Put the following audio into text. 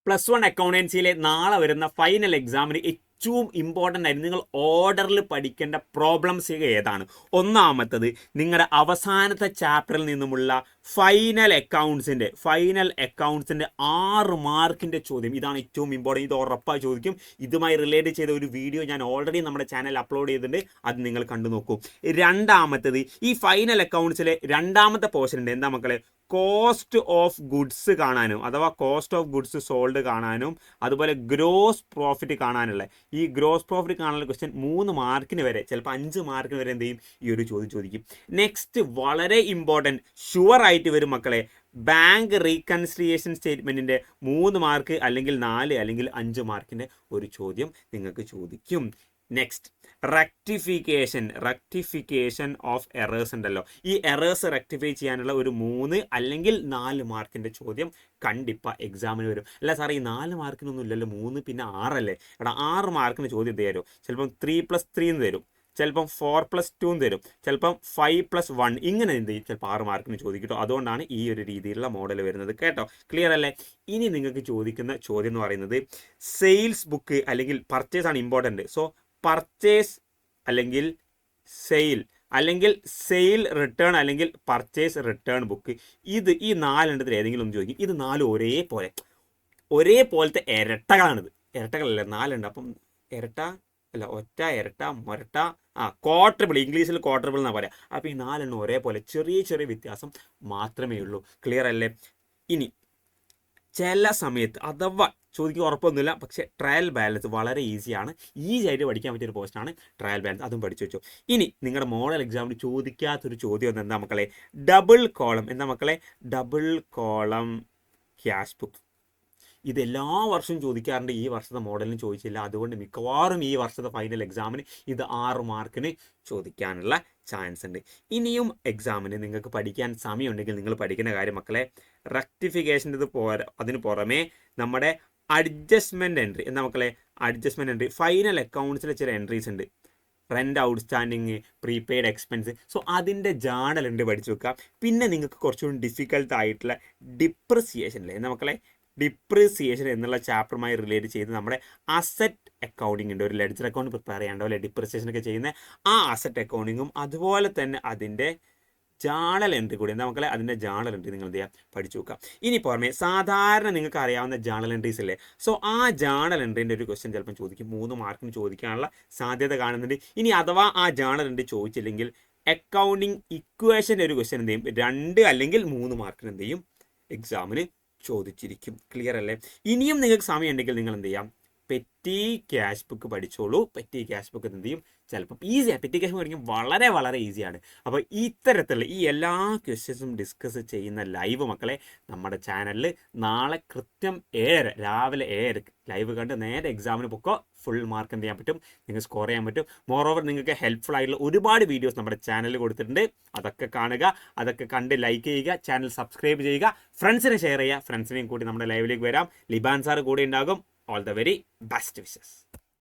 +1 അക്കൗണ്ടൻസിയിലെ നാളെ വരുന്ന ഫൈനൽ എക്സാമിന് ഏറ്റവും ഇമ്പോർട്ടൻ്റ് ആയിട്ട് നിങ്ങൾ ഓർഡറിൽ പഠിക്കേണ്ട പ്രോബ്ലംസ് ഏതാണ്? ഒന്നാമത്തത് നിങ്ങളുടെ അവസാനത്തെ ചാപ്റ്ററിൽ നിന്നുമുള്ള ഫൈനൽ അക്കൗണ്ട്സിൻ്റെ 6 മാർക്കിൻ്റെ ചോദ്യം. ഇതാണ് ഏറ്റവും ഇമ്പോർട്ടൻറ്റ്. ഇത് ഉറപ്പായി ചോദിക്കും. ഇതുമായി റിലേറ്റ് ചെയ്ത ഒരു വീഡിയോ ഞാൻ ഓൾറെഡി നമ്മുടെ ചാനൽ അപ്ലോഡ് ചെയ്തിട്ടുണ്ട്. അത് നിങ്ങൾ കണ്ടു നോക്കൂ. രണ്ടാമത്തത് ഈ ഫൈനൽ അക്കൗണ്ട്സിലെ രണ്ടാമത്തെ പോർഷൻ ഉണ്ട്. എന്താ മക്കളെ? കോസ്റ്റ് ഓഫ് ഗുഡ്സ് കാണാനും അഥവാ കോസ്റ്റ് ഓഫ് ഗുഡ്സ് സോൾഡ് കാണാനും അതുപോലെ ഗ്രോസ് പ്രോഫിറ്റ് കാണാനുള്ള ഈ ഗ്രോസ് പ്രോഫിറ്റ് കാണാനുള്ള ക്വസ്റ്റ്യൻ 3 മാർക്കിന് വരെ ചിലപ്പോൾ 5 മാർക്കിന് വരെ എന്ത് ചെയ്യും ഈ ഒരു ചോദ്യം ചോദിക്കും. നെക്സ്റ്റ് വളരെ ഇമ്പോർട്ടൻറ്റ് ഷുവർ ആയിട്ട് വരും മക്കളെ, ബാങ്ക് റീകൺസിലിയേഷൻ സ്റ്റേറ്റ്മെൻറ്റിൻ്റെ 3 മാർക്ക് അല്ലെങ്കിൽ 4 അല്ലെങ്കിൽ 5 മാർക്കിൻ്റെ ഒരു ചോദ്യം നിങ്ങൾക്ക് ചോദിക്കും. നെക്സ്റ്റ് റെക്ടിഫിക്കേഷൻ ഓഫ് എറേഴ്സ് ഉണ്ടല്ലോ. ഈ എറേഴ്സ് റെക്ടിഫൈ ചെയ്യാനുള്ള ഒരു 3 അല്ലെങ്കിൽ 4 മാർക്കിൻ്റെ ചോദ്യം കണ്ടിപ്പാ എക്സാമിന് വരും. അല്ല സാറേ ഈ 4 മാർക്കിനൊന്നും ഇല്ലല്ലോ, 3 പിന്നെ 6 അല്ലേ? എടാ 6 മാർക്കിന് ചോദ്യം തരും. ചിലപ്പം 3+3 എന്ന് തരും, ചിലപ്പം 4+2 തരും, ചിലപ്പം 5+1 ഇങ്ങനെ എന്ത് ചെയ്യും ചിലപ്പോൾ 6 മാർക്കിന് ചോദിക്കട്ടോ. അതുകൊണ്ടാണ് ഈ ഒരു രീതിയിലുള്ള മോഡൽ വരുന്നത് കേട്ടോ. ക്ലിയർ അല്ലേ? ഇനി നിങ്ങൾക്ക് ചോദിക്കുന്ന ചോദ്യം എന്ന് പറയുന്നത് സെയിൽസ് ബുക്ക് അല്ലെങ്കിൽ പർച്ചേസ് ആണ് ഇമ്പോർട്ടൻറ്റ്. സോ പർച്ചേസ് അല്ലെങ്കിൽ സെയിൽ റിട്ടേൺ അല്ലെങ്കിൽ പർച്ചേസ് റിട്ടേൺ ബുക്ക്, ഇത് ഈ 4 ഏതെങ്കിലും ഒന്ന് ചോദിക്കും. ഇത് 4 ഒരേപോലത്തെ ഇരട്ടകളാണിത്. ഇരട്ടകളല്ല, 4 അപ്പം ഇരട്ട അല്ല, ഒറ്റ, ഇരട്ട, മൊരട്ട, ക്വാർട്ടറിബിൾ, ഇംഗ്ലീഷിൽ ക്വാർട്ടറിബിൾ എന്നാണ് പറയുക. അപ്പോൾ ഈ 4 ഒരേപോലെ ചെറിയ വ്യത്യാസം മാത്രമേ ഉള്ളൂ. ക്ലിയർ അല്ലേ? ഇനി ചില സമയത്ത് അഥവാ ചോദിക്കുക ഉറപ്പൊന്നുമില്ല, പക്ഷേ ട്രയൽ ബാലൻസ് വളരെ ഈസിയാണ്. ആയിട്ട് പഠിക്കാൻ പറ്റിയൊരു പോസ്റ്റാണ് ട്രയൽ ബാലൻസ്. അതും പഠിച്ചു വെച്ചോ. ഇനി നിങ്ങളുടെ മോഡൽ എക്സാമിന് ചോദിക്കാത്തൊരു ചോദ്യം എന്താ മക്കളെ? Double column cash book. ഇത് എല്ലാ വർഷവും ചോദിക്കാറുണ്ട്. ഈ വർഷത്തെ മോഡലിന് ചോദിച്ചില്ല. അതുകൊണ്ട് മിക്കവാറും ഈ വർഷത്തെ ഫൈനൽ എക്സാമിന് ഇത് 6 മാർക്കിന് ചോദിക്കാനുള്ള ചാൻസ് ഉണ്ട്. ഇനിയും എക്സാമിന് നിങ്ങൾക്ക് പഠിക്കാൻ സമയമുണ്ടെങ്കിൽ നിങ്ങൾ പഠിക്കുന്ന കാര്യം മക്കളെ, റെക്ടിഫിക്കേഷൻ്റെ അതിന് പുറമെ നമ്മുടെ അഡ്ജസ്റ്റ്മെൻറ്റ് എൻട്രി. എന്താ മക്കളെ? Adjustment entry. ഫൈനൽ അക്കൗണ്ട്സിലെ ചില എൻട്രീസ് ഉണ്ട്. Rent outstanding, prepaid expense. So അതിൻ്റെ ജേണൽ ഉണ്ട്, പഠിച്ചു വെക്കുക. പിന്നെ നിങ്ങൾക്ക് കുറച്ചുകൂടി ഡിഫിക്കൽട്ട് ആയിട്ടുള്ള ഡിപ്രിസിയേഷൻ അല്ലേ എന്താ മക്കളെ? ഡിപ്രിസിയേഷൻ എന്നുള്ള ചാപ്റ്ററുമായി റിലേറ്റ് ചെയ്ത് നമ്മുടെ അസറ്റ് അക്കൗണ്ടിങ് ഉണ്ട്. ഒരു ലെഡ്ജർ അക്കൗണ്ട് പ്രിപ്പയർ ചെയ്യാണ്ടാവില്ലേ ഡിപ്രിസിയേഷൻ ഒക്കെ ചെയ്യുന്ന ആ അസറ്റ് അക്കൗണ്ടിങ്ങും അതുപോലെ തന്നെ അതിൻ്റെ ജേണൽ എൻട്രി കൂടി എന്താ മക്കളെ? അതിൻ്റെ ജേണൽ എൻട്രി നിങ്ങൾ എന്ത് ചെയ്യുക? പഠിച്ചു വെക്കുക. ഇനി പുറമെ സാധാരണ നിങ്ങൾക്ക് അറിയാവുന്ന ജേണൽ എൻട്രീസ് അല്ലേ? സോ ആ ജേണൽ എൻട്രീൻ്റെ ഒരു ക്വസ്റ്റ്യൻ ചിലപ്പം ചോദിക്കും. 3 മാർക്കിന് ചോദിക്കാനുള്ള സാധ്യത കാണുന്നുണ്ട്. ഇനി അഥവാ ആ ജേണൽ എൻട്രി ചോദിച്ചില്ലെങ്കിൽ അക്കൗണ്ടിങ് ഇക്വേഷൻ്റെ ഒരു ക്വസ്റ്റ്യൻ എന്ത് ചെയ്യും? 2 അല്ലെങ്കിൽ 3 മാർക്കിന് എന്ത് ചെയ്യും? എക്സാമിന് ചോദിച്ചിരിക്കും. ക്ലിയർ അല്ലേ? ഇനിയും നിങ്ങൾക്ക് സമയം ഉണ്ടെങ്കിൽ നിങ്ങൾ എന്ത് ചെയ്യാം? പെറ്റി ക്യാഷ് ബുക്ക് പഠിച്ചോളൂ. പെറ്റി ക്യാഷ് ബുക്ക് എന്ത് ചെയ്യും? ചിലപ്പം ഈസിയാണ്. പെറ്റി ക്യാഷ് ബുക്ക് പഠിക്കാൻ വളരെ ഈസിയാണ്. അപ്പോൾ ഇത്തരത്തിലുള്ള ഈ എല്ലാ ക്വസ്റ്റ്യൻസും ഡിസ്കസ് ചെയ്യുന്ന ലൈവ് മക്കളെ നമ്മുടെ ചാനലിൽ നാളെ കൃത്യം 7 രാവിലെ 7 ലൈവ് കണ്ട് നേരെ എക്സാമിന് പൊക്കോ. ഫുൾ മാർക്ക് എന്ത് ചെയ്യാൻ പറ്റും? നിങ്ങൾക്ക് സ്കോർ ചെയ്യാൻ പറ്റും. മോറോവർ നിങ്ങൾക്ക് ഹെൽപ്ഫുൾ ആയിട്ടുള്ള ഒരുപാട് വീഡിയോസ് നമ്മുടെ ചാനലിൽ കൊടുത്തിട്ടുണ്ട്. അതൊക്കെ കാണുക, അതൊക്കെ കണ്ട് ലൈക്ക് ചെയ്യുക, ചാനൽ സബ്സ്ക്രൈബ് ചെയ്യുക, ഫ്രണ്ട്സിനെ ഷെയർ ചെയ്യുക. ഫ്രണ്ട്സിനെയും കൂടി നമ്മുടെ ലൈവിലേക്ക് വരാം. ലിബാൻ സാർ കൂടെ ഉണ്ടാകും. All the very best wishes.